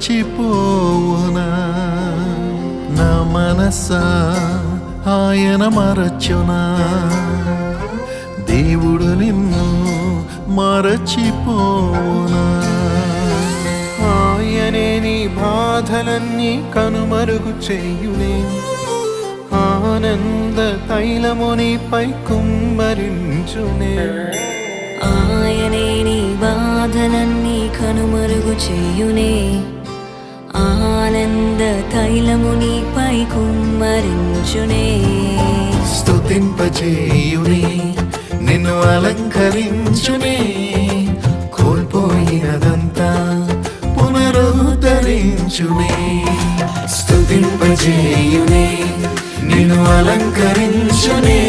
మరచిపోవునా నా మనసా ఆయన మరచునా దేవుడు నిన్ను మరచిపోవునా ఆయనే నీ బాధలన్నీ కనుమరుగు చేయునే ఆనంద తైలము నీపై కుమ్మరించునే ఆయనే నీ బాధలన్నీ కనుమరుగు చేయునే ఆనంద తైలము నీపై కుమ్మరించునే స్తుతింపజేయునే నిన్ను అలంకరించునే కోల్పోయినదంతా పునరుద్ధరించునే స్తుతింపజేయునే నిన్ను అలంకరించునే